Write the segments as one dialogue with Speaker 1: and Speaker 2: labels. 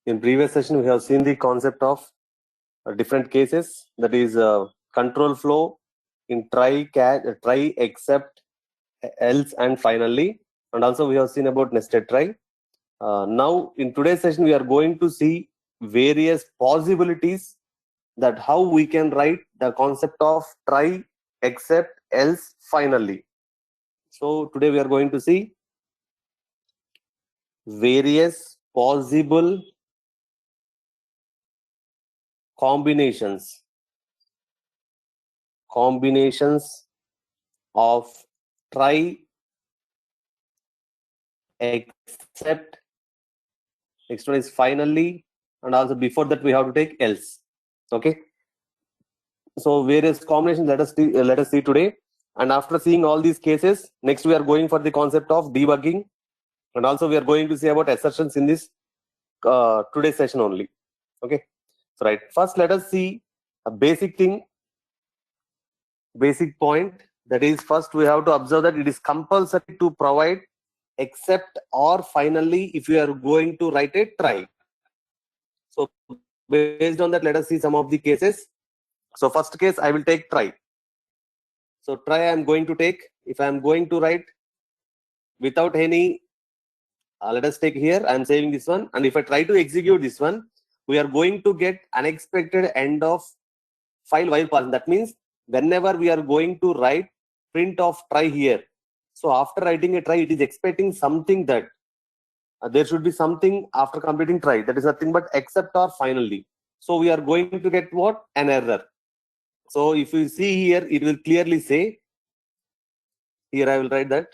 Speaker 1: In previous session, we have seen the concept of different cases, that is control flow in try, catch, try, except, else, and finally. And also we have seen about nested try. Now in today's session, we are going to see various possibilities that how we can write the concept of try, except, else, finally. So today we are going to see various possible combinations of try, except, next one is finally, and also before that we have to take else. Okay, so various combinations let us see today. And after seeing all these cases, next we are going for the concept of debugging, and also we are going to see about assertions in this today's session only. Okay, so right, first let us see a basic point, that is, first we have to observe that it is compulsory to provide except or finally if you are going to write a try. So based on that, let us see some of the cases. So first case, I will take try. So try I am going to take, if I am going to write without any, let us take here, I am saving this one, and if I try to execute this one, we are going to get unexpected end of file while parsing. That means whenever we are going to write print of try here, so after writing a try, it is expecting something that there should be something after completing try, that is nothing but except or finally. So we are going to get what? An error. So if you see here, it will clearly say, here I will write that.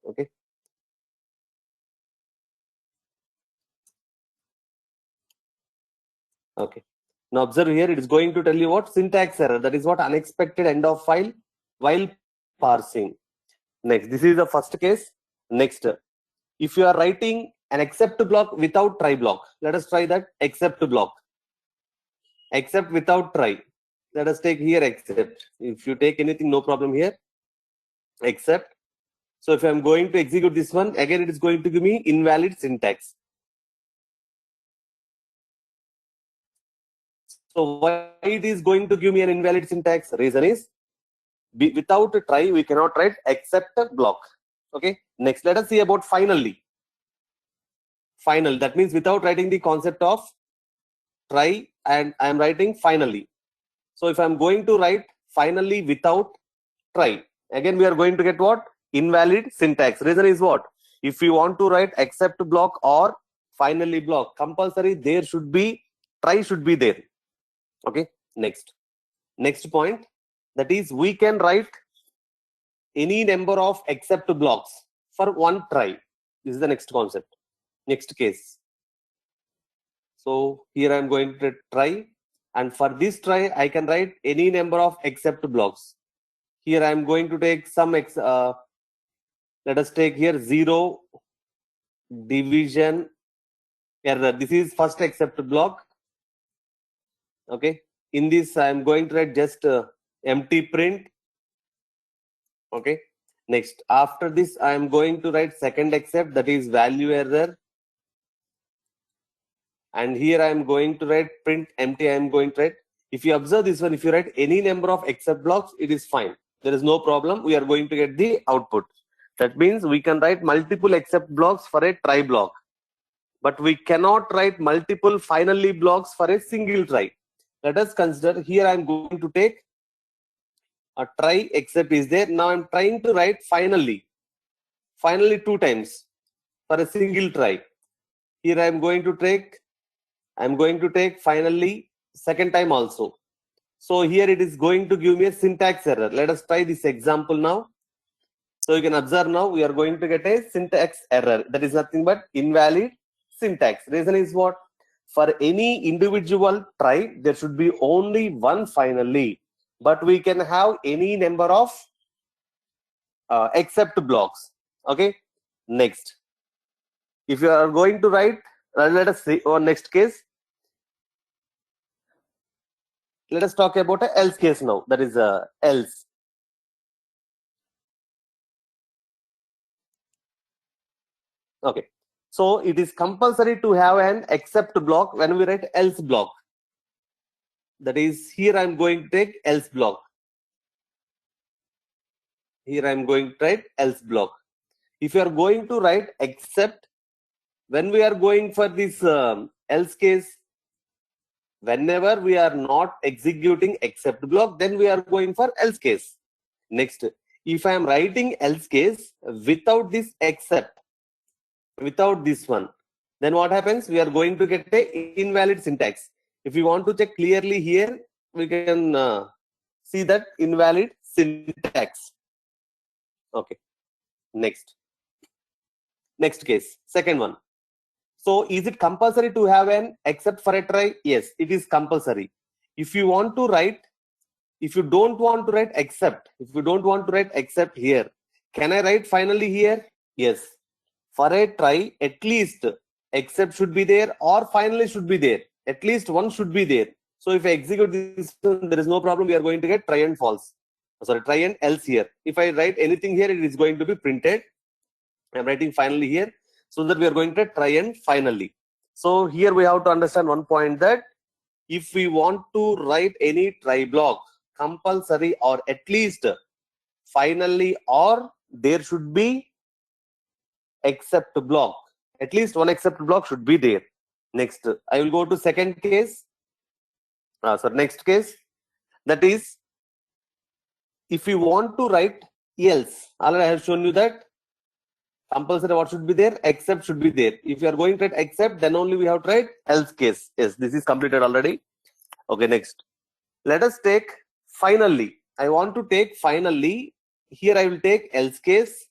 Speaker 1: Okay. Okay. Now observe here, it is going to tell you what? Syntax error. That is what? Unexpected end of file while parsing. Next, this is the first case. Next, if you are writing an except block without try block, let us try that. Except block. Except without try. Let us take here except. If you take anything, no problem here. Except. So if I am going to execute this one, again it is going to give me invalid syntax. So why it is going to give me an invalid syntax? Reason is, without a try, we cannot write except a block. Okay. Next, let us see about finally. Final, that means without writing the concept of try, and I am writing finally. So if I am going to write finally without try, again we are going to get what? Invalid syntax. Reason is what? If you want to write except block or finally block, compulsory there should be try should be there. Okay. Next point, that is, we can write any number of except blocks for one try. This is the next concept, next case. So here I am going to try, and for this try I can write any number of except blocks. Here I am going to take some let us take here 0 division error. This is first except block. Okay, in this I am going to write just empty print. Okay. Next, after this I am going to write second except, that is value error, and here I am going to write print empty. I am going to write, if you observe this one, if you write any number of except blocks, it is fine, there is no problem, we are going to get the output. That means we can write multiple except blocks for a try block, but we cannot write multiple finally blocks for a single try. Let us consider here I am going to take a try except is there. Now I'm trying to write finally 2 times for a single try. Here I'm going to take finally second time also. So here it is going to give me a syntax error. Let us try this example now. So you can observe now we are going to get a syntax error. That is nothing but invalid syntax. Reason is what? For any individual try, there should be only one finally, but we can have any number of except blocks. Okay. Next, if you are going to write, let us see our next case. Let us talk about a else case now. That is else. Okay. So it is compulsory to have an except block when we write else block. That is, here I am going to take else block. Here I am going to write else block. If you are going to write except, when we are going for this else case, whenever we are not executing except block, then we are going for else case. Next, if I am writing else case without this except, without this one, then what happens? We are going to get a invalid syntax. If you want to check clearly here, we can see that invalid syntax. Okay. Next case, second one. So is it compulsory to have an except for a try? Yes, it is compulsory. If you want to write, if you don't want to write except, here, can I write finally here? Yes. For a try, at least except should be there or finally should be there. At least one should be there. So if I execute this, there is no problem. We are going to get try and false. Sorry, try and else here. If I write anything here, it is going to be printed. I am writing finally here, so that we are going to try and finally. So here we have to understand one point, that if we want to write any try block, compulsory or at least finally, or there should be except block. At least one except block should be there. Next, I will go to second case. Next case, that is, if you want to write else, already I have shown you that compulsory what should be there, except should be there. If you are going to write except, then only we have to write else case. Yes, this is completed already. Okay, next, let us take finally. I want to take finally. Here I will take else case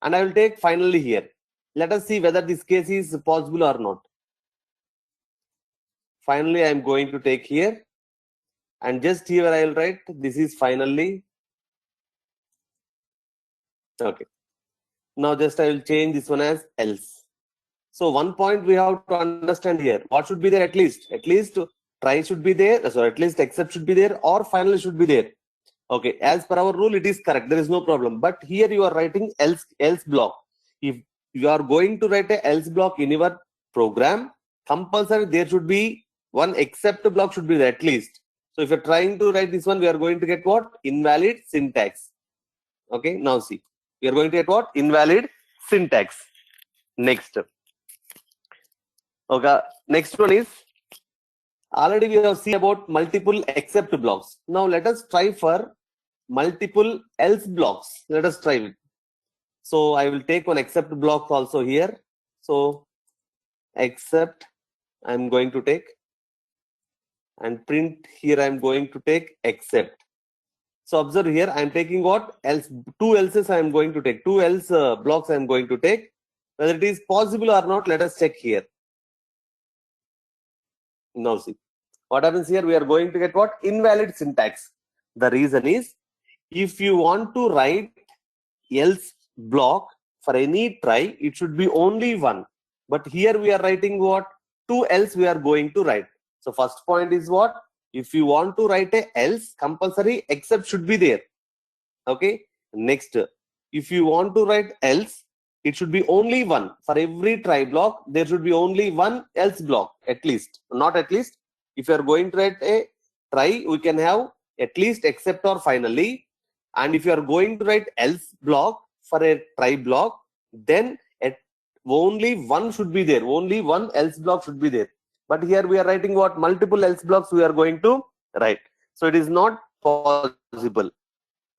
Speaker 1: and I will take finally here. Let us see whether this case is possible or not. Finally, I am going to take here, and just here I will write this is finally. Okay. Now just I will change this one as else. So one point we have to understand here. What should be there? At least try should be there. So at least except should be there, or finally should be there. Okay. As per our rule, it is correct. There is no problem. But here you are writing else block. If you are going to write a else block in your program, compulsory there should be one except block should be there at least. So if you're trying to write this one, we are going to get what? Invalid syntax. Okay. Now see, we are going to get what? Invalid syntax. Next. Okay. Next one is, already we have seen about multiple except blocks. Now let us try for multiple else blocks. Let us try it. So I will take one except block also here. So except I am going to take, and print here I am going to take except. So observe here, I am taking what? Else, two else's I am going to take, two else blocks I am going to take. Whether it is possible or not, let us check here. Now see, what happens here? We are going to get what? Invalid syntax. The reason is, if you want to write else block for any try, it should be only one. But here we are writing what? Two else we are going to write. So first point is what? If you want to write a else, compulsory except should be there. Okay. Next, if you want to write else, it should be only one. For every try block, there should be only one else block at least. Not at least. If you are going to write a try, we can have at least except or finally. And if you are going to write else block for a try block, then only one should be there. Only one else block should be there. But here we are writing what? Multiple else blocks we are going to write. So it is not possible.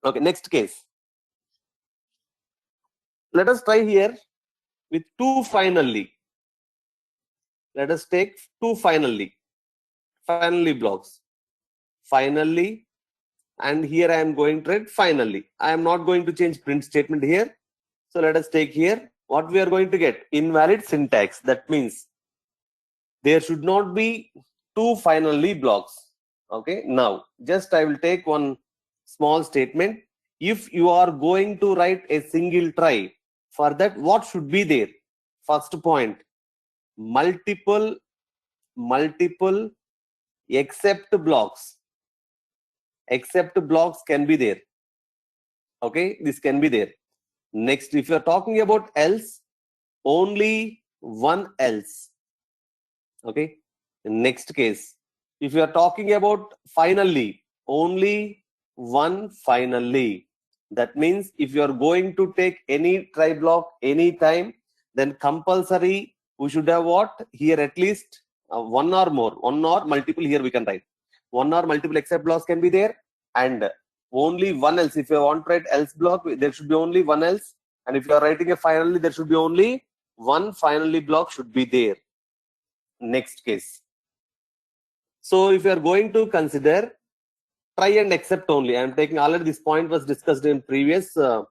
Speaker 1: Okay, next case. Let us try here with two finally. Let us take two finally blocks. Finally, and here I am going to write finally. I am not going to change print statement here. So let us take here what we are going to get? Invalid syntax. That means there should not be two finally blocks. Okay. Now just I will take one small statement. If you are going to write a single try, for that what should be there? First point, multiple except blocks. Except blocks can be there. Okay, this can be there. Next, if you are talking about else, only one else. Okay. Next case, if you are talking about finally, only one finally. That means if you are going to take any try block anytime, then compulsory we should have what here at least one or more, one or multiple. Here we can write one or multiple except blocks can be there, and only one else. If you want to write else block, there should be only one else, and if you are writing a finally, there should be only one finally block should be there. Next case. So if you are going to consider try and except only, I am taking already this point was discussed in previous session,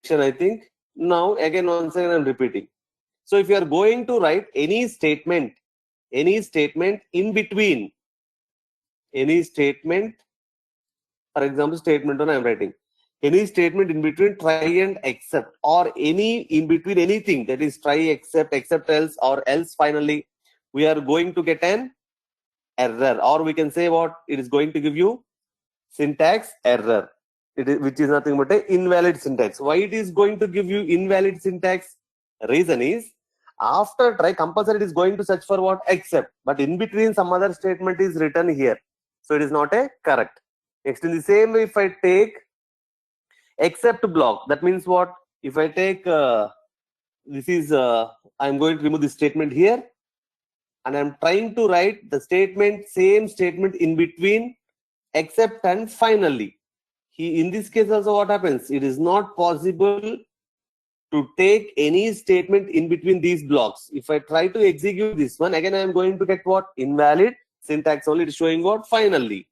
Speaker 1: I think. Now again once again I am repeating. So if you are going to write any statement in between, any statement, for example statement 1 I am writing, any statement in between try and except, or any in between anything, that is try, except else, or else finally, we are going to get an error, or we can say what it is going to give you syntax error, which is nothing but a invalid syntax. Why it is going to give you invalid syntax? Reason is after try compulsory it is going to search for what except, but in between some other statement is written here, so it is not a correct. Next, in the same way, if I take except block, that means what? If I take this is I'm going to remove this statement here, and I'm trying to write the statement, same statement in between except and finally. In this case also what happens? It is not possible to take any statement in between these blocks. If I try to execute this one, again I am going to get what? Invalid syntax only. It is showing what? Finally.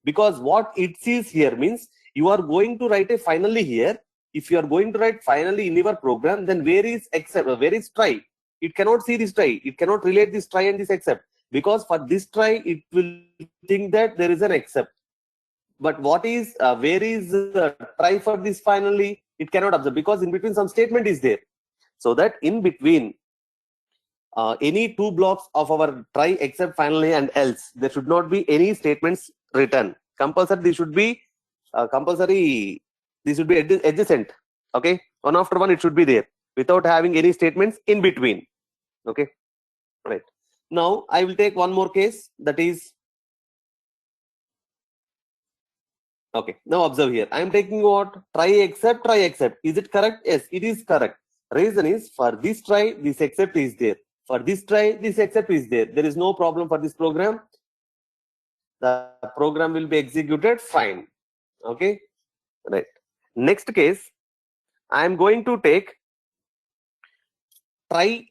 Speaker 1: Because what it sees here means you are going to write a finally here. If you are going to write finally in your program, then where is except, where is try? It cannot see this try. It cannot relate this try and this except, because for this try it will think that there is an except. But what is where is try for this finally? It cannot observe, because in between some statement is there. So that in between any two blocks of our try, except, finally, and else, there should not be any statements written. Compulsory these should be adjacent. Okay, one after one it should be there without having any statements in between. Okay, right. Now I will take one more case, that is okay. Now observe here. I am taking what? Try except. Is it correct? Yes, it is correct. Reason is for this try, this except is there. For this try, this except is there. There is no problem for this program. The program will be executed fine. Okay, right. Next case, I am going to take try,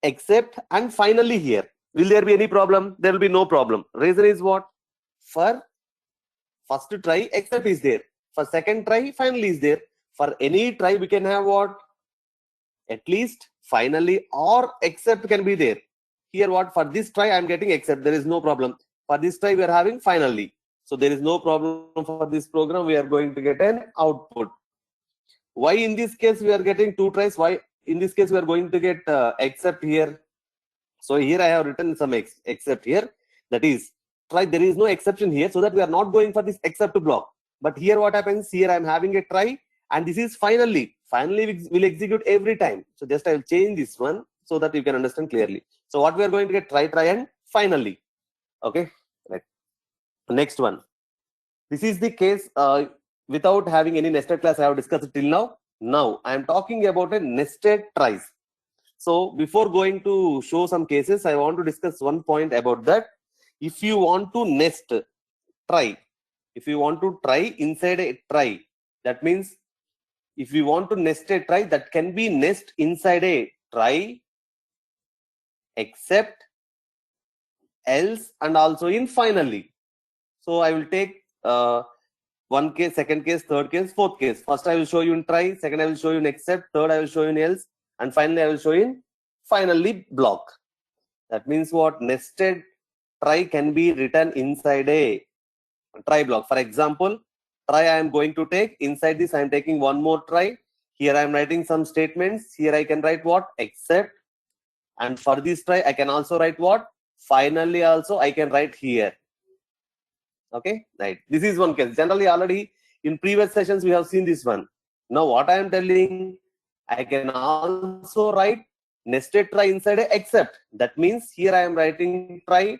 Speaker 1: except, and finally here. Will there be any problem? There will be no problem. Reason is what? For first try, except is there. For second try, finally is there. For any try, we can have what? At least finally or except can be there. Here what? For this try, I am getting except. There is no problem. For this try, we are having finally. So there is no problem for this program. We are going to get an output. Why in this case we are getting two tries? Why in this case we are going to get except here? So here I have written some except here. That is try. There is no exception here, so that we are not going for this except block. But here what happens? Here I am having a try, and this is finally. Finally will execute every time. So just I will change this one so that you can understand clearly. So what we are going to get? Try, and finally. Okay, right. Next one. This is the case without having any nested class. I have discussed it till now. Now I am talking about a nested tries. So before going to show some cases, I want to discuss one point about that. If you want to nest try, if you want to try inside a try, that means if you want to nest a try, that can be nest inside a try, except, else, and also in finally. So I will take one case, second case, third case, fourth case. First I will show you in try, second I will show you in except, third I will show you in else, and finally I will show you in finally block. That means what? Nested try can be written inside a try block. For example, try I am going to take inside this. I am taking one more try. Here I am writing some statements. Here I can write what? Except, and for this try I can also write what? Finally also I can write here. Okay, right. This is one case. Generally already in previous sessions we have seen this one. Now what I am telling, I can also write nested try inside a except. That means here I am writing try,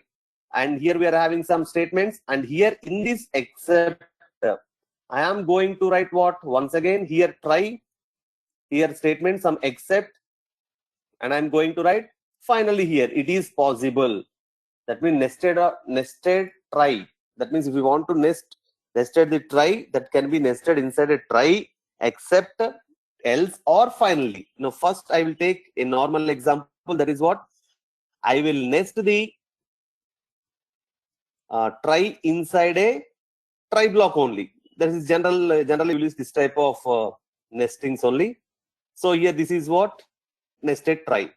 Speaker 1: and here we are having some statements, and here in this except I am going to write what? Once again, here try, here statement, some except, and I'm going to write finally here it is possible. That means nested try. That means if you want to nested the try, that can be nested inside a try, except, else, or finally. Now first I will take a normal example. That is what I will nest the try inside a try block only. That is generally we use this type of nestings only. So here this is what nested try.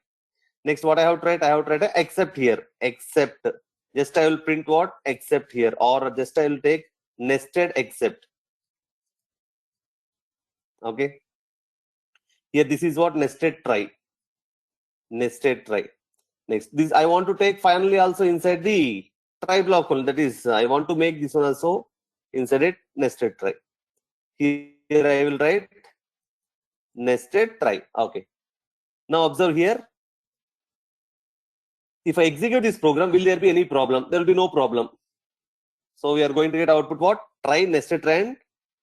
Speaker 1: Next, what I have tried? I have tried a except here. Except. Just I will print what? Except here. Or just I will take nested except. Okay. Here this is what nested try. Nested try. Next, this I want to take finally also inside the try block only. That is, I want to make this one also inside it nested try. Here I will write nested try. Okay. Now observe here. If I execute this program, will there be any problem? There will be no problem. So we are going to get output what? Try, nested try, and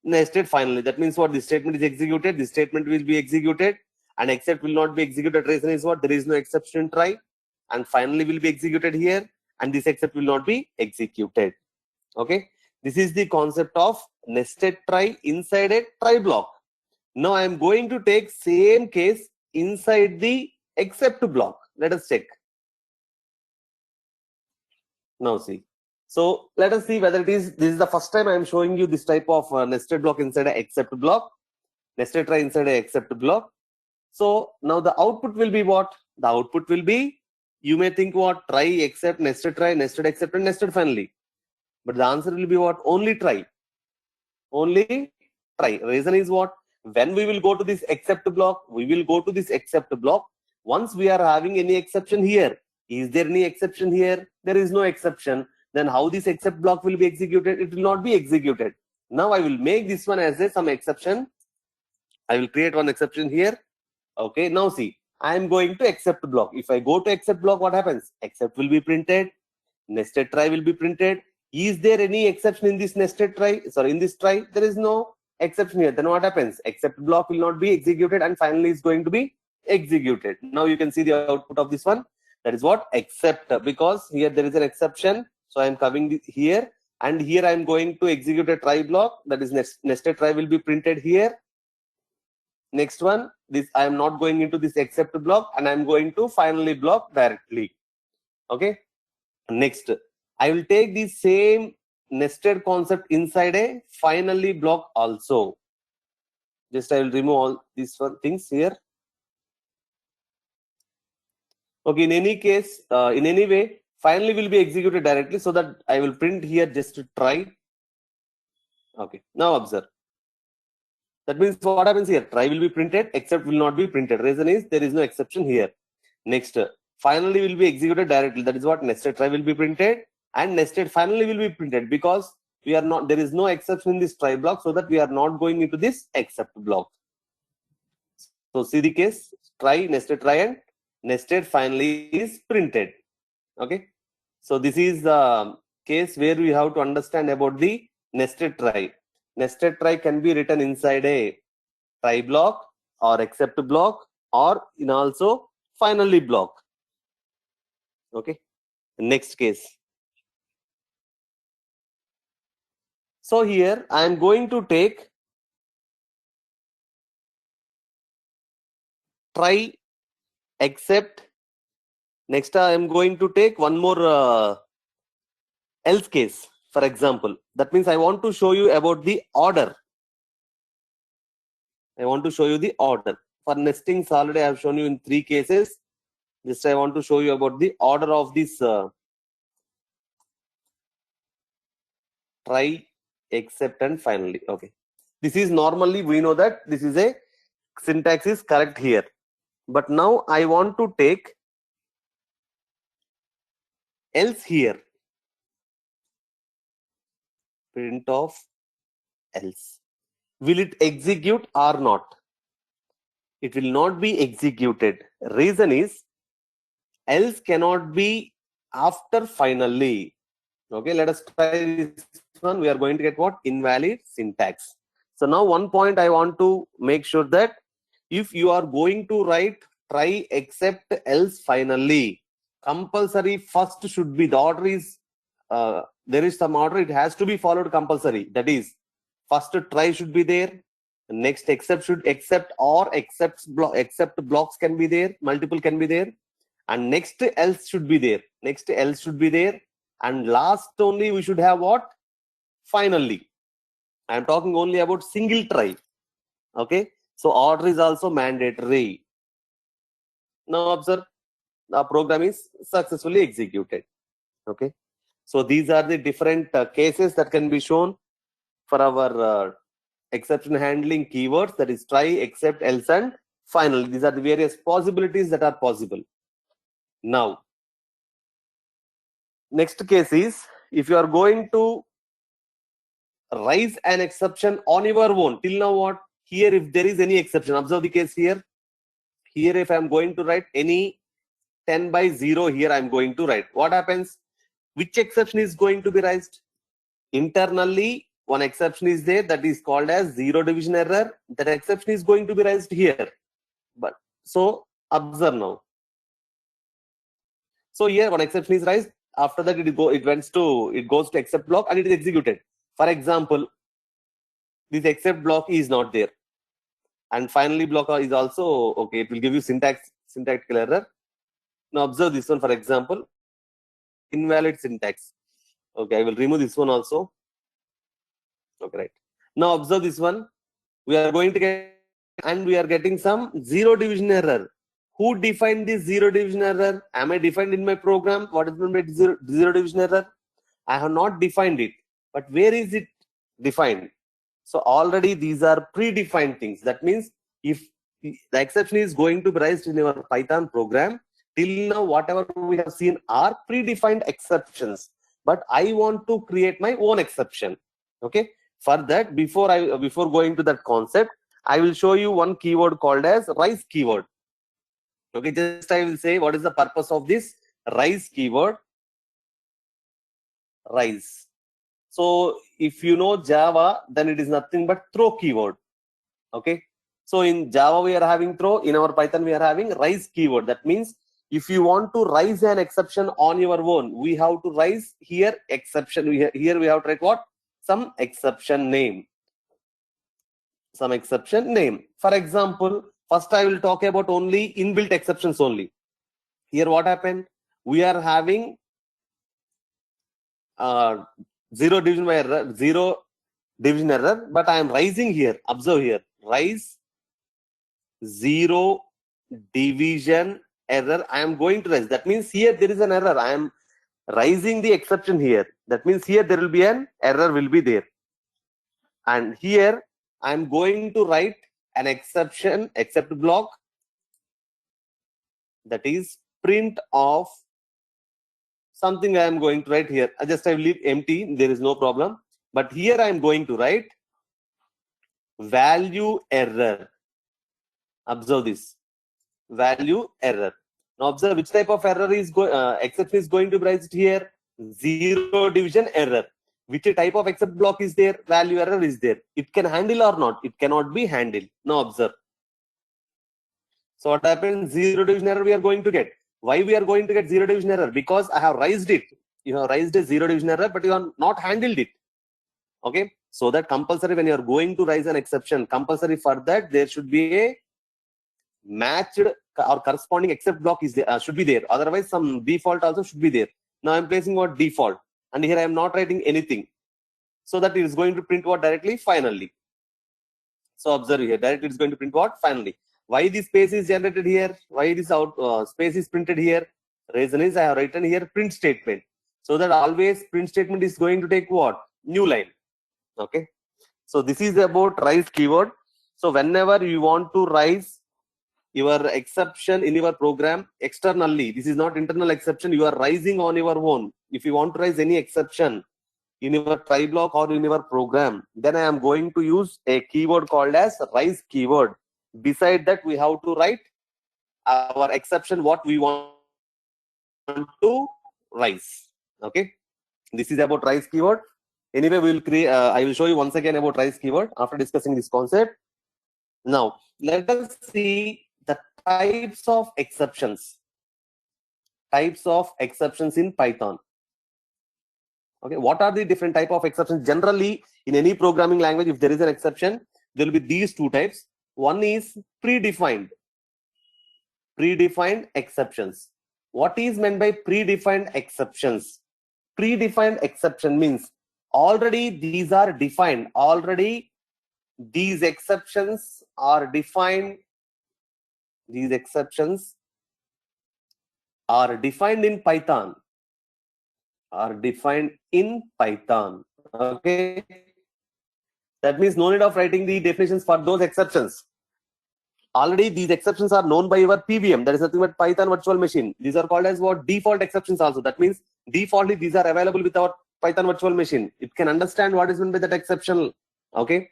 Speaker 1: nested finally. That means what? This statement is executed. This statement will be executed, and except will not be executed. Reason is what? There is no exception in try, and finally will be executed here, and this except will not be executed. Okay. This is the concept of nested try inside a try block. Now I am going to take same case inside the except block. Let us check. Now see. So let us see whether this is the first time I am showing you this type of nested block inside a except block, nested try inside a except block. So now the output will be what? The output will be, you may think what? Try, except, nested try, nested except, and nested finally. But the answer will be what? Only try. Only try. Reason is what? When we will go to this except block, we will go to this except block. Once we are having any exception here, is there any exception here? There is no exception. Then how this except block will be executed? It will not be executed. Now I will make this one as some exception. I will create one exception here. Okay, now see, I am going to except block. If I go to except block, what happens? Except will be printed, nested try will be printed. Is there any exception in this nested try? Sorry, in this try, there is no exception here. Then what happens? Except block will not be executed, and finally is going to be executed. Now you can see the output of this one. That is what? Except, because here there is an exception. So I am coming here, and here I am going to execute a try block. That is nested try will be printed here. Next one, this I am not going into this except block, and I am going to finally block directly. Okay. Next, I will take the same nested concept inside a finally block also. Just I will remove all these things here. Okay, in any case, in any way, finally will be executed directly, so that I will print here just to try. Okay, now observe. That means what happens here? Try will be printed, except will not be printed. Reason is there is no exception here. Next, finally will be executed directly. That is what? Nested try will be printed, and nested finally will be printed, because we are not, there is no exception in this try block, so that we are not going into this except block. So see the case, try, nested try, and nested finally is printed. Okay. So this is the case where we have to understand about the nested try. Nested try can be written inside a try block or except block, or in also finally block. Okay. Next case. So here I am going to take try, except. Next I am going to take one more else case, for example. That means I want to show you about the order. I want to show you the order. For nestings already I have shown you in 3 cases. Just I want to show you about the order of this try, except, and finally. Okay. This is normally, we know that this is a syntax is correct here. But now I want to take else here. Print of else. Will it execute or not? it will not be executed. Reason is else cannot be after finally. Okay, let us try this one. We are going to get what? Invalid syntax. So now one point I want to make sure that if you are going to write try except else finally, compulsory first should be the order is there is some order, it has to be followed compulsory. That is, first try should be there, next except or except blocks can be there, multiple can be there, and next else should be there, and last only we should have what? Finally. I am talking only about single try. Okay, so order is also mandatory. Now observe, the program is successfully executed. Okay, so these are the different cases that can be shown for our exception handling keywords, that is try, except, else, and finally. These are the various possibilities that are possible. Now, next case is if you are going to raise an exception on your own. Till now what? Here if there is any exception, observe the case here. Here if I am going to write any 10 by 0 here I am going to write. What happens? Which exception is going to be raised? Internally one exception is there that is called as zero division error. That exception is going to be raised here. But so observe now. So here one exception is raised. After that it goes to except block and it is executed. For example, this except block is not there, and finally block is also okay. It will give you syntactical error. Now observe this one. For example, invalid syntax. Okay, I will remove this one also. Okay, right. Now observe this one. We are going to get, and we are getting some zero division error. Who defined this zero division error? Am I defined in my program? What is meant by zero division error? I have not defined it, but where is it defined? So already these are predefined things. That means if the exception is going to be raised in your Python program, till now whatever we have seen are predefined exceptions, but I want to create my own exception. Okay, for that, before going to that concept, I will show you one keyword called as rise keyword. Okay, just I will say what is the purpose of this rise keyword. Rise. So if you know Java, then it is nothing but throw keyword. Okay, so in Java we are having throw, in our Python we are having rise keyword. That means if you want to raise an exception on your own, we have to raise here exception. Here we have to write what? Some exception name. Some exception name. For example, first I will talk about only inbuilt exceptions only. Here what happened? We are having zero division error, but I am raising here. Observe here, rise zero division error. I am going to raise. That means here there is an error. I am raising the exception here. That means here there will be an error will be there. And here I am going to write an exception, except block, that is print of something. I am going to write here. I will leave empty. There is no problem. But here I am going to write value error. Observe this, value error. Now observe which type of error is exception is going to be raised here. Zero division error. Which type of except block is there? Value error is there. It can handle or not? It cannot be handled. Now observe. So what happens? Zero division error we are going to get. Why we are going to get zero division error? Because I have raised it. You have raised a zero division error, but you have not handled it. Okay, so that compulsory when you are going to raise an exception, compulsory for that there should be a matched or corresponding except block is there, should be there. Otherwise some default also should be there. Now I am placing what? Default, and here I am not writing anything, so that it is going to print what? Directly finally. So observe here, directly it is going to print what? Finally. Why this space is generated here? Why this space is printed here? Reason is I have written here print statement, so that always print statement is going to take what? New line. Okay, so this is about rise keyword. So whenever you want to rise your exception in your program externally, this is not internal exception, you are rising on your own. If you want to raise any exception in your try block or in your program, then I am going to use a keyword called as rise keyword. Beside that, we have to write our exception, what we want to rise. Okay, this is about rise keyword. Anyway, we will create. I will show you once again about rise keyword after discussing this concept. Now, let us see the types of exceptions. Types of exceptions in Python. Okay, what are the different type of exceptions? Generally, in any programming language, if there is an exception, there will be these two types. One is predefined exceptions. What is meant by predefined exceptions? Predefined exception means already these are defined. Already these exceptions are defined. These exceptions are defined in Python. Okay, that means no need of writing the definitions for those exceptions. Already these exceptions are known by your PVM. That is nothing but Python virtual machine. These are called as what? Default exceptions also. That means defaultly these are available with our Python virtual machine. It can understand what is meant by that exception. Okay.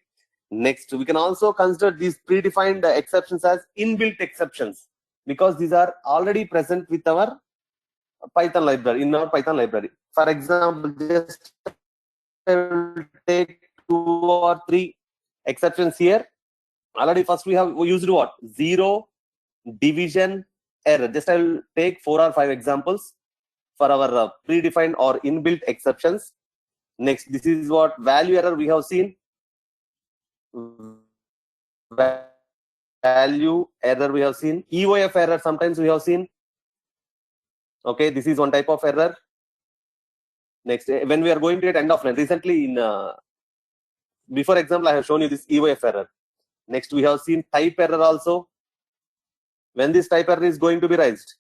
Speaker 1: Next, we can also consider these predefined exceptions as inbuilt exceptions, because these are already present with our Python library, in our Python library. For example, just I will take 2 or 3 exceptions here. Already first we used what? Zero division error. Just I will take 4 or 5 examples for our predefined or inbuilt exceptions. Next, this is what value error we have seen. Value error we have seen. EOF error sometimes we have seen. Okay, this is one type of error. Next, when we are going to get end of line, recently in before example I have shown you this EOF error. Next, we have seen type error also. When this type error is going to be raised,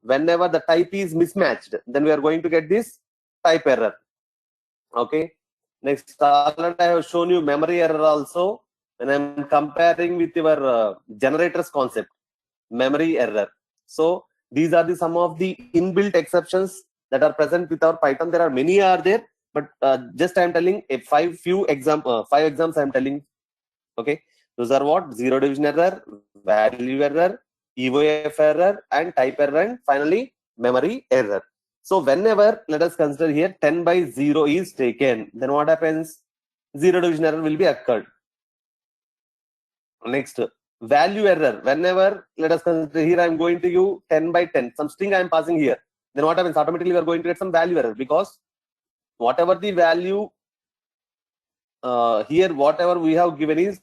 Speaker 1: whenever the type is mismatched, then we are going to get this type error. Okay. Next, already I have shown you memory error also. When I'm comparing with your generators concept, memory error. So these are some of the inbuilt exceptions that are present with our Python. There are many are there, but just I'm telling a 5 examples I'm telling. Okay, those are what? Zero division error, value error, EOF error, and type error, and finally memory error. So whenever, let us consider here 10 by 0 is taken, then what happens? Zero division error will be occurred. Next, value error. Whenever, let us consider here, I am going to use 10 by 10, some string I am passing here. Then what happens? Automatically we are going to get some value error, because whatever the value here, whatever we have given is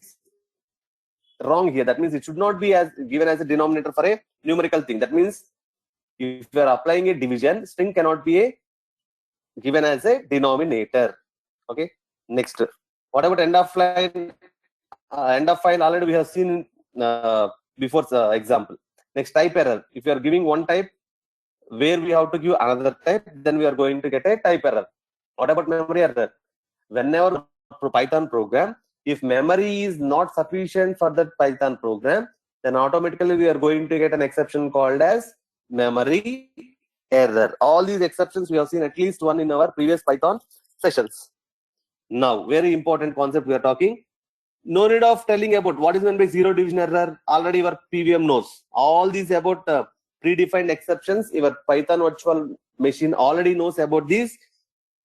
Speaker 1: wrong here. That means it should not be as given as a denominator for a numerical thing. That means if you are applying a division, string cannot be given as a denominator. Okay. Next, what about end of line? End of file already we have seen before example. Next, type error. If you are giving one type where we have to give another type, then we are going to get a type error. What about memory error? Whenever Python program, if memory is not sufficient for that Python program, then automatically we are going to get an exception called as memory error. All these exceptions we have seen at least one in our previous Python sessions. Now, very important concept we are talking. No need of telling about what is meant by zero division error. Already your PVM knows. All these about predefined exceptions, your Python virtual machine already knows about these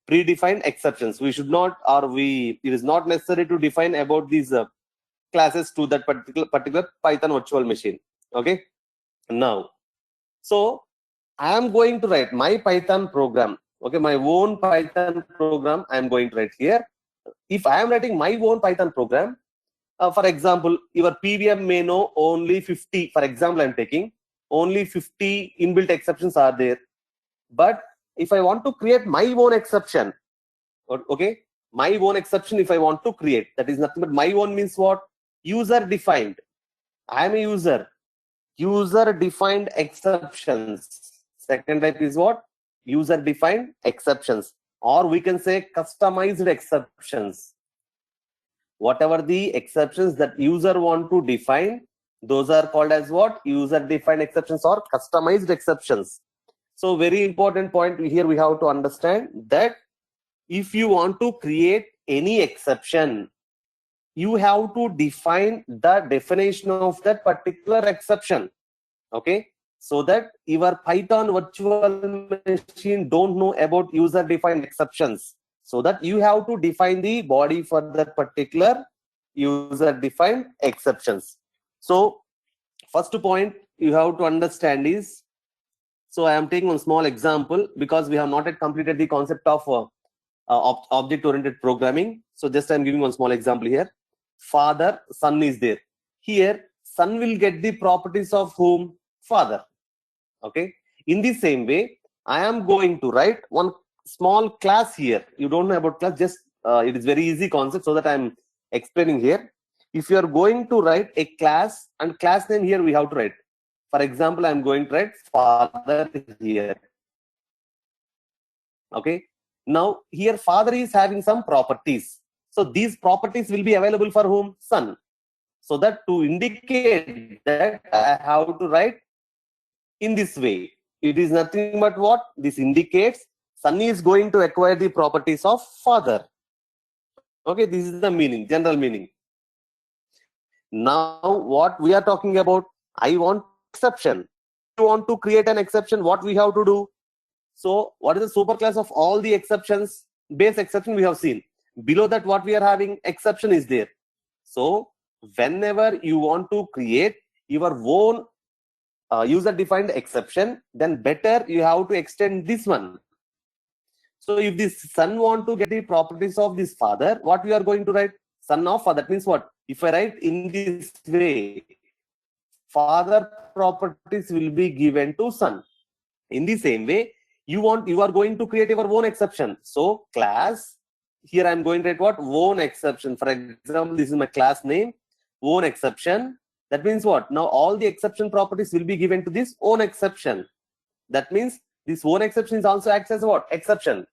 Speaker 1: predefined exceptions. We should not, or it is not necessary to define about these classes to that particular Python virtual machine. Okay. Now, so I am going to write my Python program. Okay, my own Python program I am going to write here. If I am writing my own Python program, for example, your PVM may know only 50. For example, I am taking only 50 inbuilt exceptions are there. But if I want to create my own exception, okay, my own exception if I want to create, that is nothing but my own means what? User defined. I am a user. User defined exceptions. Second type is what? User defined exceptions, or we can say customized exceptions. Whatever the exceptions that user want to define, those are called as what? User defined exceptions or customized exceptions. So very important point here we have to understand that if you want to create any exception, you have to define the definition of that particular exception. Okay, so that your Python virtual machine don't know about user defined exceptions, so that you have to define the body for that particular user defined exceptions. So first point you have to understand is, so I am taking one small example because we have not yet completed the concept of object oriented programming. So just I am giving one small example here. Father, son is there. Here son will get the properties of whom? Father. Okay, in the same way I am going to write one small class here. You don't know about class, just it is very easy concept, so that I am explaining here. If you are going to write a class, and class name here we have to write, for example I am going to write father here. Okay, now here father is having some properties, so these properties will be available for whom? Son. So that to indicate that I have to write in this way. It is nothing but what this indicates: son is going to acquire the properties of father. Okay, this is the meaning, general meaning. Now what we are talking about, I want exception. You want to create an exception, what we have to do? So what is the superclass of all the exceptions? Base exception we have seen. Below that what we are having? Exception is there. So whenever you want to create your own user defined exception, then better you have to extend this one. So if this son want to get the properties of this father, what we are going to write? Son of father. That means what? If I write in this way, father properties will be given to son. In the same way, you are going to create your own exception. So class, here I am going to write what? Own exception. For example, this is my class name, own exception. That means what? Now all the exception properties will be given to this own exception. That means this own exception is also acts as what? Exception.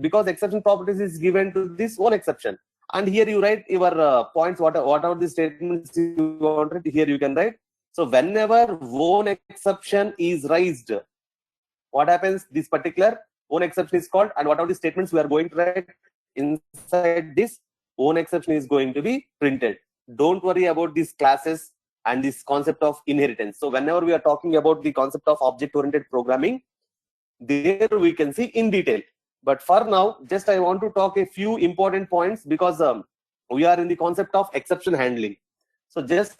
Speaker 1: Because exception properties is given to this own exception. And here you write your points, whatever the statements you want, here you can write. So whenever own exception is raised, what happens? This particular own exception is called, and whatever the statements we are going to write inside this own exception is going to be printed. Don't worry about these classes and this concept of inheritance. So whenever we are talking about the concept of object oriented programming, there we can see in detail. But for now, just I want to talk a few important points, because we are in the concept of exception handling. So just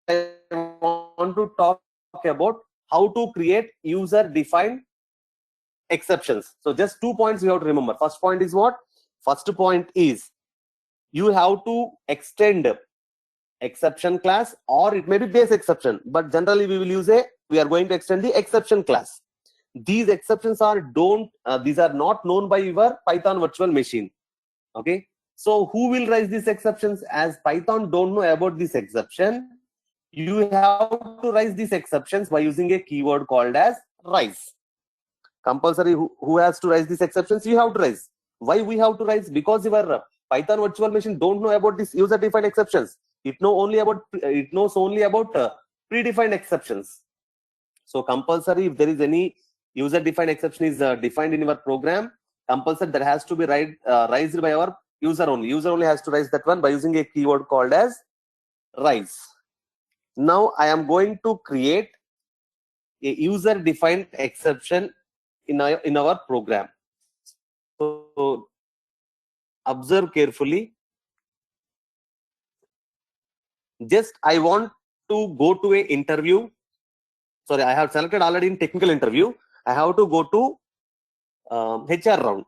Speaker 1: I want to talk about how to create user defined exceptions. So just 2 points you have to remember. First point is what? First point is you have to extend exception class, or it may be base exception, but generally we are going to extend the exception class. These exceptions are these are not known by your Python virtual machine. Okay, so who will raise these exceptions? As Python don't know about this exception, you have to raise these exceptions by using a keyword called as raise. Compulsory, who has to raise these exceptions? You have to raise. Why we have to raise? Because your Python virtual machine don't know about this user defined exceptions. It knows only about predefined exceptions. So compulsory, if there is any user defined exception is defined in your program, compulsory that has to be raised by our user only. User only has to raise that one by using a keyword called as raise. Now I am going to create a user defined exception in our program. So observe carefully. Just I want to go to a interview. Sorry, I have selected already in technical interview. I have to go to HR round.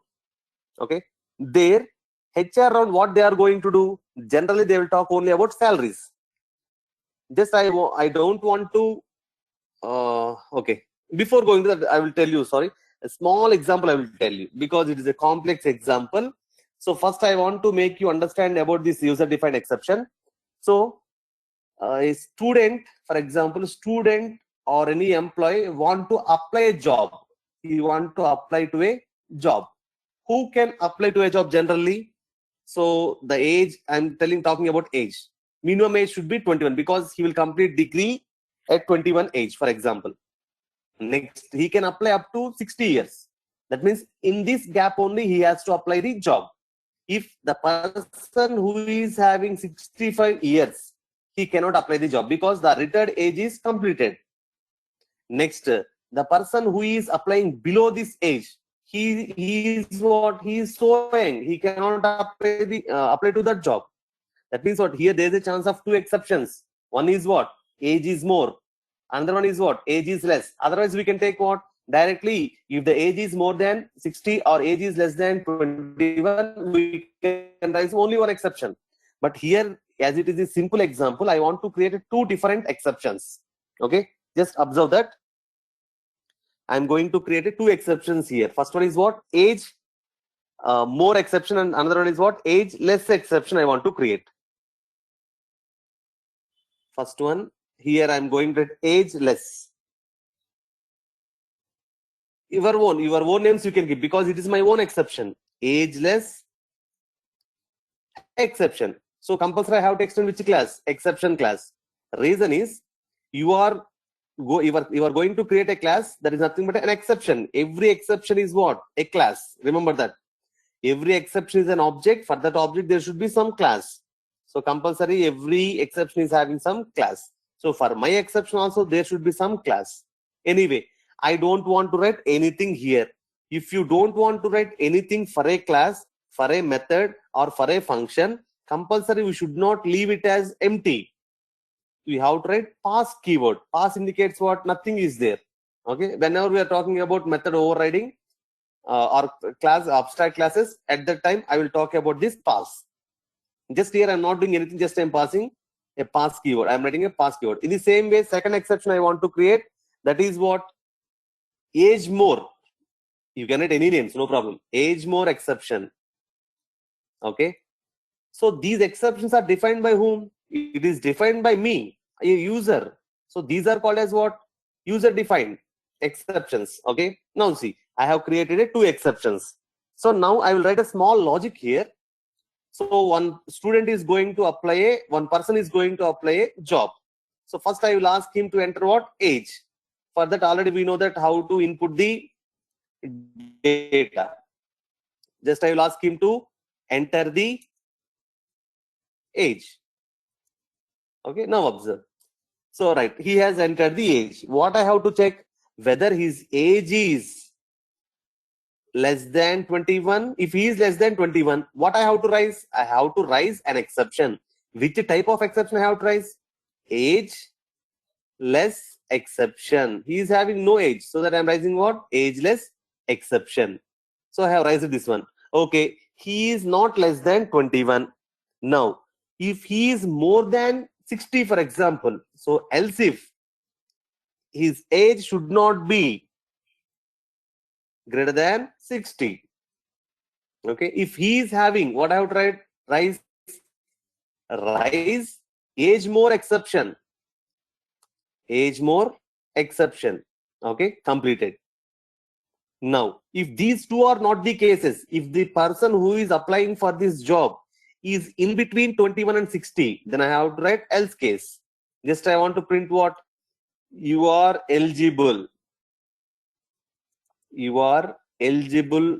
Speaker 1: Okay, there HR round, what they are going to do? Generally they will talk only about salaries. Just I don't want to okay, before going to that I will tell you, sorry, a small example I will tell you, because it is a complex example. So first I want to make you understand about this user defined exception. So a student, for example, student or any employee want to apply a job. He want to apply to a job. Who can apply to a job generally? So the age, I'm talking about age. Minimum age should be 21, because he will complete degree at 21 age, for example. Next, he can apply up to 60 years. That means in this gap only he has to apply the job. If the person who is having 65 years, he cannot apply the job because the retired age is completed. Next, the person who is applying below this age, he is what? He is so young, he cannot apply to that job. That means what? Here there is a chance of two exceptions. One is what? Age is more. Another one is what? Age is less. Otherwise, we can take what? Directly, if the age is more than 60 or age is less than 21, we can raise only one exception. But here, as it is a simple example, I want to create two different exceptions. Okay, just observe that. I'm going to create two exceptions here. First one is what? Age more exception, and another one is what? Age less exception I want to create. First one, here I'm going to age less. Your own names you can give because it is my own exception. Ageless exception. So compulsory I have to extend which class? Exception class. Reason is you are going to create a class that is nothing but an exception. Every exception is what? A class. Remember that. Every exception is an object. For that object there should be some class. So compulsory every exception is having some class. So for my exception also there should be some class. Anyway, I don't want to write anything here. If you don't want to write anything for a class, for a method or for a function, compulsory we should not leave it as empty. We have to write pass keyword. Pass indicates what? Nothing is there. Okay. Whenever we are talking about method overriding or class abstract classes, at that time I will talk about this pass. Just here I'm not doing anything, just I'm passing a pass keyword. I'm writing a pass keyword. In the same way, second exception I want to create, that is what? Age more. You can write any names, no problem. Age more exception. Okay. So these exceptions are defined by whom? It is defined by me, a user. So these are called as what? User defined exceptions. Okay. Now see, I have created two exceptions. So now I will write a small logic here. So one student is going to apply one person is going to apply a job. So first I will ask him to enter what? Age. For that already we know that how to input the data. Just I will ask him to enter the age. Okay, now observe. So right, he has entered the age. What I have to check? Whether his age is less than 21. If he is less than 21, what I have to raise? I have to raise an exception. Which type of exception I have to raise? Age less exception. He is having no age, so that I am raising what? Ageless exception. So I have raised this one. Okay, he is not less than 21. Now, if he is more than 60, for example, so else if his age should not be greater than 60. Okay, if he is having what I have tried, rise age more exception. Age more exception. Okay, completed. Now, if these two are not the cases, if the person who is applying for this job is in between 21 and 60, then I have to write else case. Just I want to print what? You are eligible. You are eligible.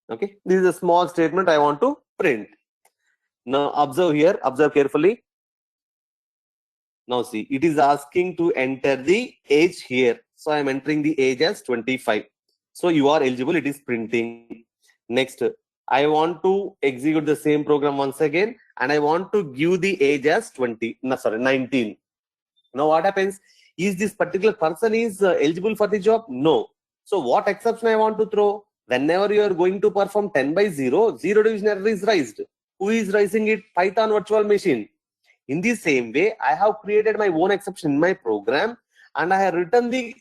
Speaker 1: Okay, this is a small statement I want to print. Now observe here, observe carefully. Now see, it is asking to enter the age here. So I am entering the age as 25. So you are eligible, it is printing. Next, I want to execute the same program once again, and I want to give the age as 19. Now what happens? Is this particular person is eligible for the job? No. So what exception I want to throw? Whenever you are going to perform 10 by 0, zero division error is raised. Who is raising it? Python virtual machine. In the same way, I have created my own exception in my program, and I have written the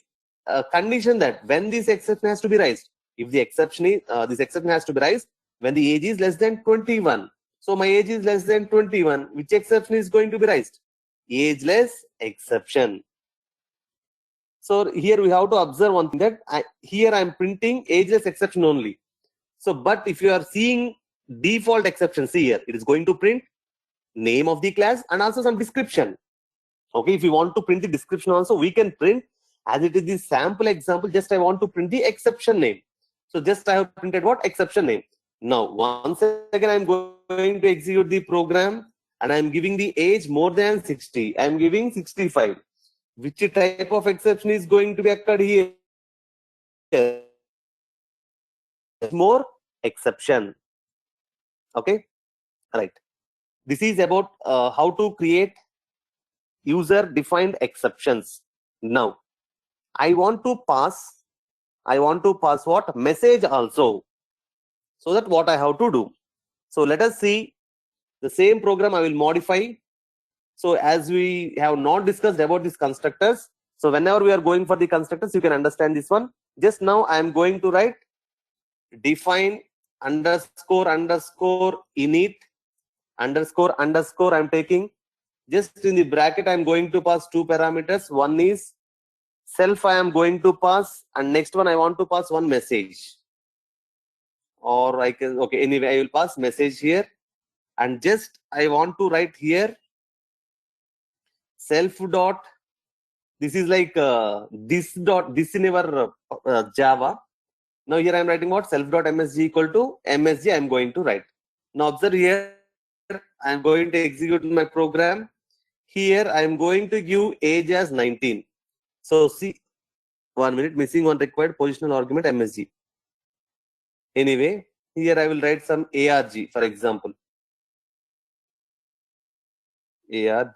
Speaker 1: condition that when this exception has to be raised, if the exception is this exception has to be raised when the age is less than 21. So my age is less than 21. Which exception is going to be raised? Ageless exception. So here we have to observe one thing, that here I am printing ageless exception only. So, but if you are seeing default exception, see here, it is going to print name of the class and also some description. Okay, if you want to print the description also, we can print, as it is the sample example. Just I want to print the exception name. So just I have printed what? Exception name. Now, once again, I'm going to execute the program and I'm giving the age more than 60. I'm giving 65. Which type of exception is going to be occurred here? More exception. Okay, right. This is about how to create user defined exceptions. Now, I want to pass what message also. So that what I have to do. So let us see the same program I will modify. So as we have not discussed about these constructors, so whenever we are going for the constructors, you can understand this one. Just now I am going to write define underscore underscore init underscore underscore. I'm taking just in the bracket. I'm going to pass two parameters. One is self I am going to pass, and next one I want to pass one message. Or I can, okay, anyway, I will pass message here, and just I want to write here self dot. This is like this in our Java. Now here I am writing what self dot msg equal to msg. I am going to write. Now observe here, I am going to execute my program. Here I am going to give age as 19. So see, 1 minute, missing one required positional argument msg. Anyway, here I will write some arg, for example. Arg.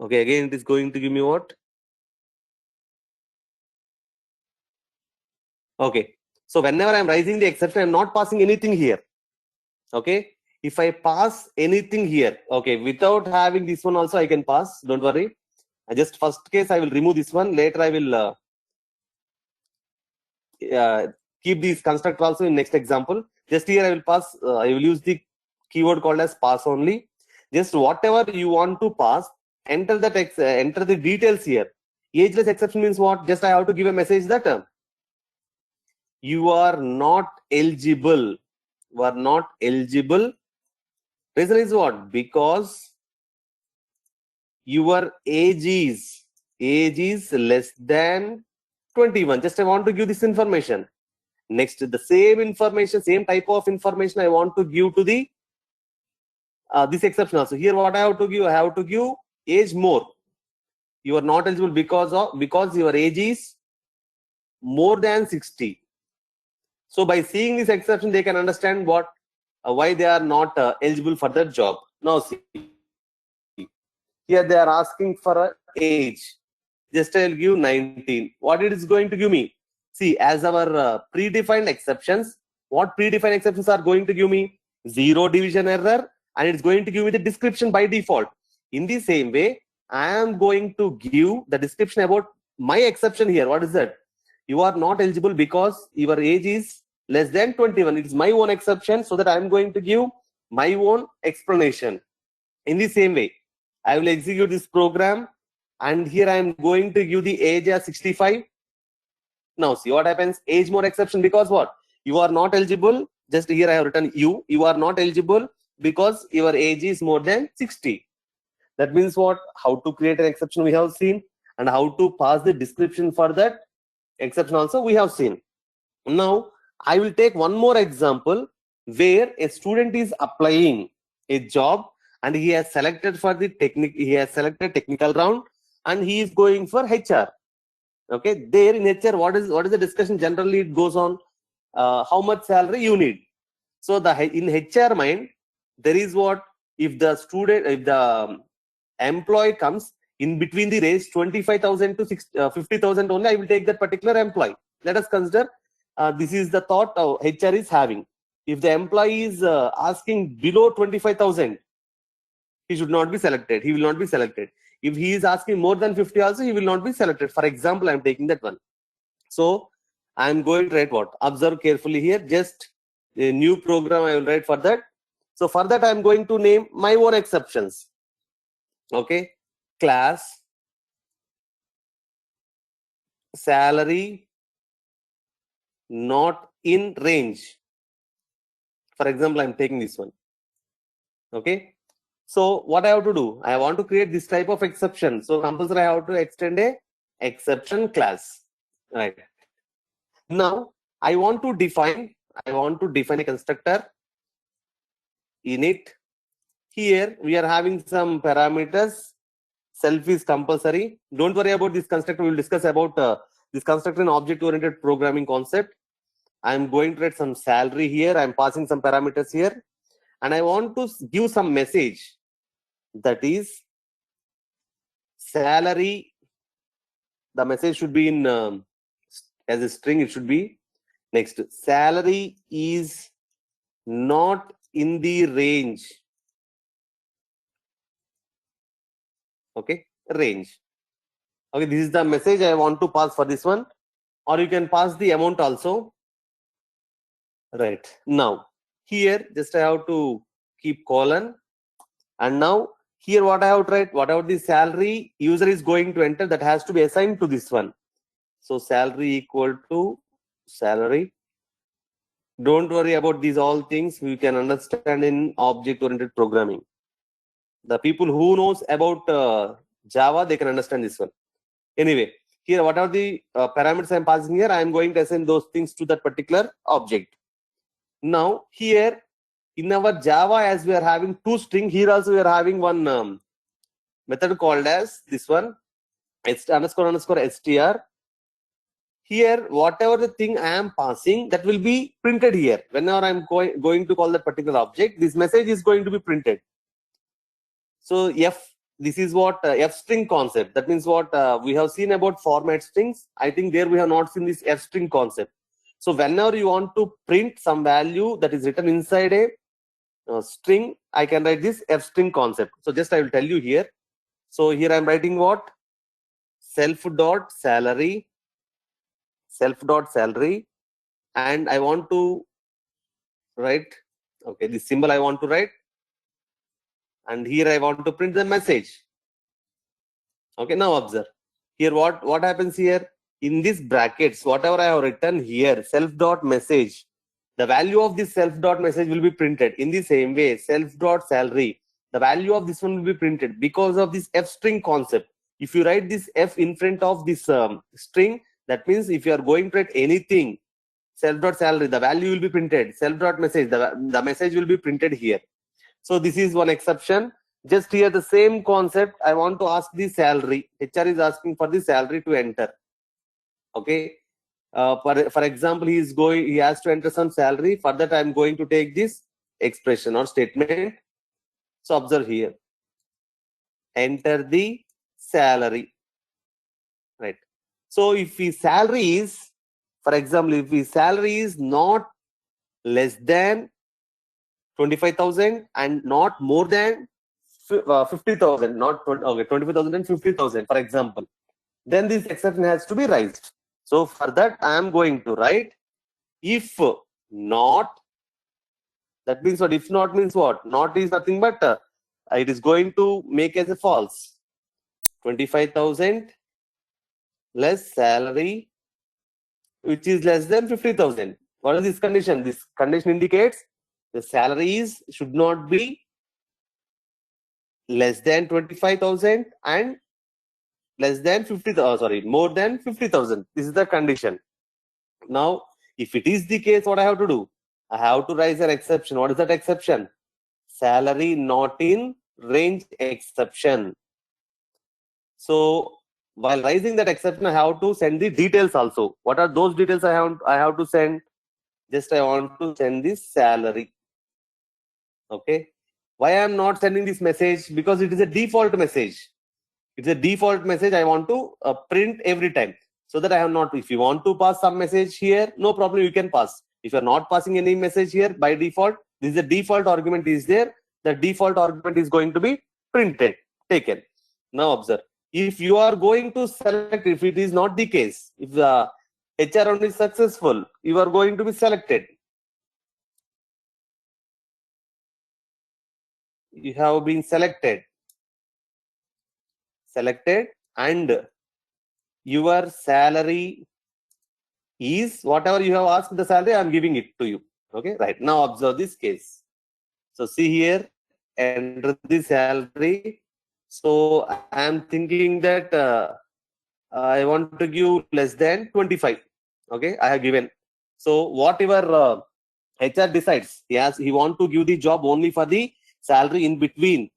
Speaker 1: Okay, again it is going to give me what? Okay, so whenever I am raising the exception, I am not passing anything here. Okay, if I pass anything here, okay, without having this one also I can pass, don't worry. I just first case I will remove this one. Later I will keep these constructor also in next example. Just here I will pass, I will use the keyword called as pass only. Just whatever you want to pass, enter that enter the details here. Ageless exception means what? Just I have to give a message that you are not eligible. You are not eligible. Reason is what? Because your age is less than 21. Just I want to give this information. Next, the same information, same type of information I want to give to the this exception also. Here what I have to give? I have to give age more. You are not eligible because your age is more than 60. So by seeing this exception, they can understand what why they are not eligible for that job. Now see, here they are asking for a age. Just I'll give 19. What it is going to give me? See, as our predefined exceptions, what predefined exceptions are going to give me? Zero division error, and it's going to give me the description by default. In the same way, I am going to give the description about my exception here. What is that? You are not eligible because your age is less than 21. It is my own exception, so that I am going to give my own explanation. In the same way, I will execute this program, and here I am going to give the age as 65. Now see what happens. Age more exception because what? You are not eligible. Just here I have written you are not eligible because your age is more than 60. That means what? How to create an exception we have seen, and how to pass the description for that exception also we have seen. Now I will take one more example where a student is applying a job, and he has selected for the technical round, and he is going for HR. Okay, there in HR, what is the discussion? Generally it goes on how much salary you need. So in HR mind, there is what? If the employee comes in between the range 25,000 to 50,000 only, I will take that particular employee. Let us consider this is the thought HR is having. If the employee is asking below 25,000, he should not be selected. He will not be selected. If he is asking more than 50 also, he will not be selected. For example, I am taking that one. So I am going to write what? Observe carefully here. Just a new program I will write for that. So for that I am going to name my own exceptions. Okay, class, salary, not in range. For example, I am taking this one. Okay. So what I have to do? I want to create this type of exception. So compulsory I have to extend a exception class. Right. Now I want to define a constructor in it. Here we are having some parameters. Self is compulsory. Don't worry about this constructor. We will discuss about this constructor in object-oriented programming concept. I am going to write some salary here. I am passing some parameters here, and I want to give some message. That is salary. The message should be in as a string. It should be next. Salary is not in the range. Okay, range. Okay, this is the message I want to pass for this one, or you can pass the amount also. Right, now here just I have to keep colon, and now here what I have to write, whatever the salary user is going to enter, that has to be assigned to this one. So salary equal to salary. Don't worry about these all things, we can understand in object oriented programming. The people who knows about Java, they can understand this one. Anyway, here what are the parameters I am passing here, I am going to assign those things to that particular object. Now here in our Java, as we are having two string, here also we are having one method called as this one, __ str. Here whatever the thing I am passing, that will be printed here. Whenever I am going to call that particular object, this message is going to be printed. So this is what f string concept. That means what we have seen about format strings. I think there we have not seen this f string concept. So whenever you want to print some value that is written inside a string, I can write this f string concept. So just I will tell you here. So here I am writing what? Self.salary, and I want to write, okay, this symbol I want to write, and here I want to print the message. Okay, now observe here what happens here in these brackets. Whatever I have written here, self.message, the value of this self.message will be printed. In the same way, self.salary, the value of this one will be printed because of this f string concept. If you write this f in front of this string, that means if you are going to write anything, self.salary, the value will be printed. Self.message, the message will be printed here. So this is one exception. Just here the same concept, I want to ask the salary. HR is asking for the salary to enter. Okay, for example, he has to enter some salary. For that I am going to take this expression or statement. So observe here, enter the salary, right? So if his salary is, for example, if his salary is not less than 25,000 and not more than 50,000, not 25,000 and 50,000, for example, then this exception has to be raised. So for that I am going to write if not. That means what? If not means what? Not is nothing but it is going to make as a false. 25,000 less salary, which is less than 50,000. What is this condition? This condition indicates the salaries should not be less than 25,000 and less than 50,000. More than 50,000. This is the condition. Now, if it is the case, what I have to do? I have to raise an exception. What is that exception? Salary not in range exception. So while raising that exception, I have to send the details also. What are those details I have to send? Just I want to send this salary. Okay. Why I am not sending this message? Because it is a default message. It's a default message I want to print every time. So that I have not, if you want to pass some message here, no problem, you can pass. If you are not passing any message here by default, this is the default argument is there. The default argument is going to be printed, taken. Now observe, if you are going to select, if it is not the case, if the HR round is successful, you are going to be selected. You have been selected, and your salary is whatever you have asked the salary, I am giving it to you. Okay, right. Now observe this case. So see here, enter the salary. So I am thinking that I want to give less than 25. Okay, I have given. So whatever HR decides, he want to give the job only for the salary in between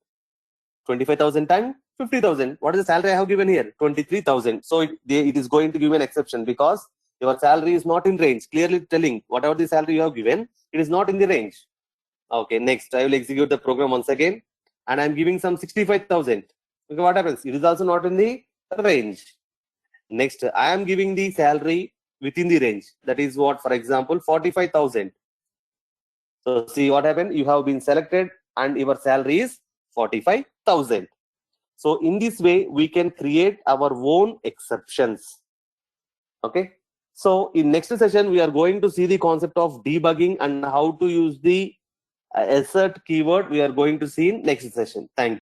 Speaker 1: 25,000 and 50,000. What is the salary I have given here? 23,000. So it is going to give an exception because your salary is not in range. Clearly telling whatever the salary you have given, it is not in the range. Okay, next I will execute the program once again, and I am giving some 65,000. Okay, what happens? It is also not in the range. Next, I am giving the salary within the range. That is what, for example, 45,000. So see what happened? You have been selected and your salary is 45,000. So in this way, we can create our own exceptions. Okay. So in next session, we are going to see the concept of debugging and how to use the assert keyword. We are going to see in next session. Thank you.